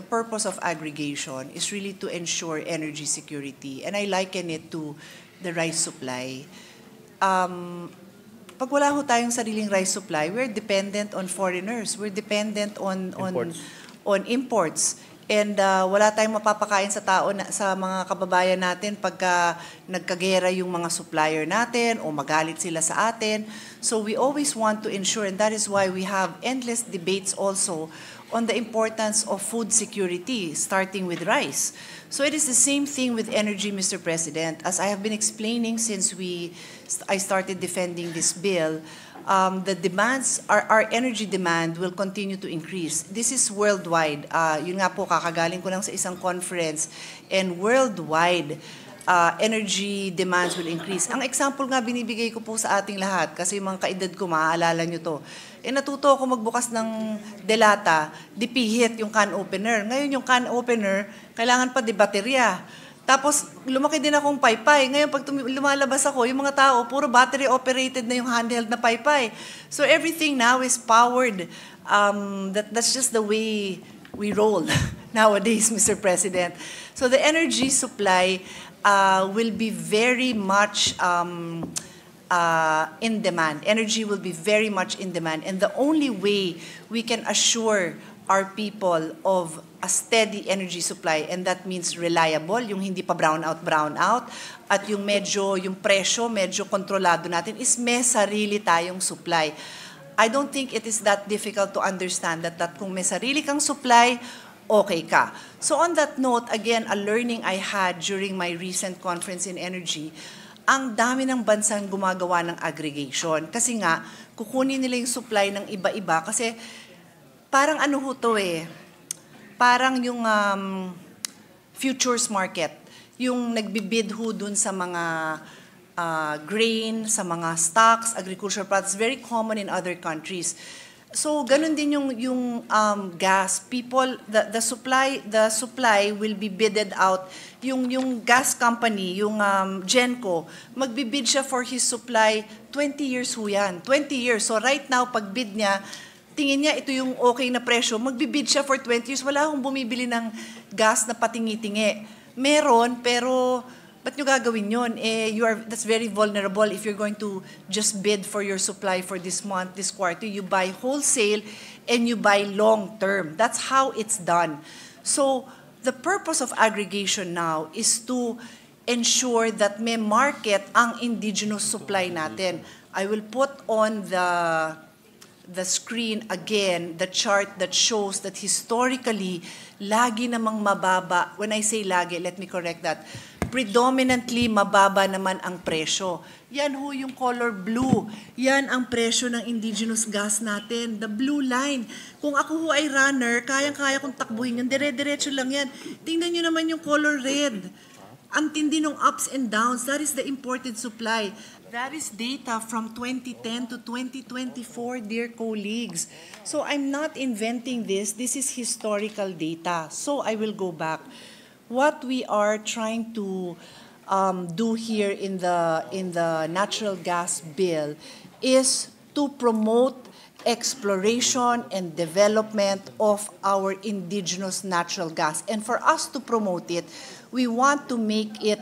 the purpose of aggregation is really to ensure energy security. And I liken it to the rice supply. Pag wala ho tayong sariling rice supply, we're dependent on foreigners. We're dependent on imports. And wala tayong mapapakain sa tao, sa mga kababayan natin pagka nagkagera yung mga supplier natin o magalit sila sa atin. So we always want to ensure, and that is why we have endless debates also on the importance of food security, starting with rice. So it is the same thing with energy, Mr. President. As I have been explaining since I started defending this bill, the demands, our energy demand will continue to increase. This is worldwide. Yun nga po, kakagaling ko lang sa isang conference, and worldwide, energy demands will increase. Ang example nga binibigay ko po sa ating lahat, kasi yung mga kaedad ko, maaalala nyo to, natuto ako magbukas ng delata, dipihit yung can opener. Ngayon yung can opener, kailangan pa di baterya. Tapos, lumaki din akong paypay. Ngayon, pag lumalabas ako, yung mga tao, puro battery-operated na yung handheld na paypay. So, everything now is powered. That's just the way we roll nowadays, Mr. President. So, the energy supply will be very much in demand. Energy will be very much in demand. And the only way we can assure our people of a steady energy supply, and that means reliable, yung hindi pa brown out, at yung presyo, medyo kontrolado natin, is may sarili tayong supply. I don't think it is that difficult to understand that kung may sarili kang supply, okay ka. So on that note, again, a learning I had during my recent conference in energy, ang dami ng bansang gumagawa ng aggregation. Kasi nga, kukunin nila yung supply ng iba-iba kasi parang ano ho to parang yung futures market, yung nagbibid ho dun sa mga grain, sa mga stocks, agricultural products, very common in other countries. So ganun din yung gas. The supply will be bidded out. Yung gas company, yung Genco, magbibid siya for his supply 20 years ho yan. 20 years. So right now, pag bid niya, tingin niya ito yung okay na presyo, magbibid siya for 20 years. Wala akong bumibili ng gas na patingi-tingi. Meron, pero ba't nyo gagawin yun? That's very vulnerable if you're going to just bid for your supply for this month, this quarter. You buy wholesale and you buy long-term. That's how it's done. So the purpose of aggregation now is to ensure that may market ang indigenous supply natin. I will put on the screen again, the chart that shows that historically, lagi namang mababa. When I say lagi, let me correct that. Predominantly, mababa naman ang presyo. Yan ho yung color blue. Yan ang presyo ng indigenous gas natin, the blue line. Kung ako ho ay runner, kayang-kaya kong takbuhin yan, dire-diretso lang yan. Tingnan nyo naman yung color red. Ang tindi ng ups and downs, that is the imported supply. That is data from 2010 to 2024, dear colleagues. So I'm not inventing this. This is historical data. So I will go back. What we are trying to do here in the natural gas bill is to promote exploration and development of our indigenous natural gas. And for us to promote it, we want to make it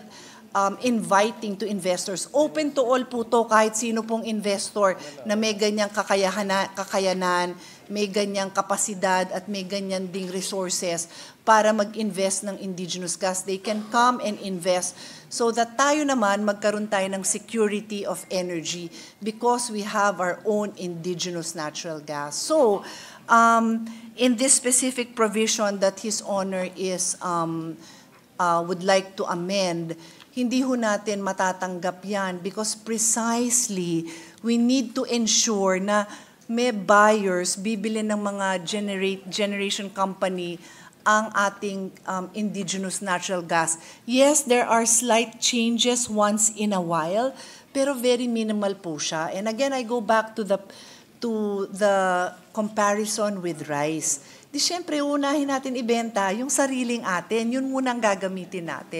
inviting to investors. Open to all po to, kahit sino pong investor na may ganyang kakayanan, may ganyang kapasidad at may ganyan ding resources para mag-invest ng indigenous gas. They can come and invest so that tayo naman magkaroon tayo ng security of energy because we have our own indigenous natural gas. So, in this specific provision that His Honor would like to amend, hindi ho natin matatanggap yan because precisely we need to ensure na may buyers, bibili ng mga generation company ang ating indigenous natural gas. Yes, there are slight changes once in a while, pero very minimal po siya. And again, I go back to the comparison with rice. Di syempre, unahin natin ibenta yung sariling atin, yun munang gagamitin natin.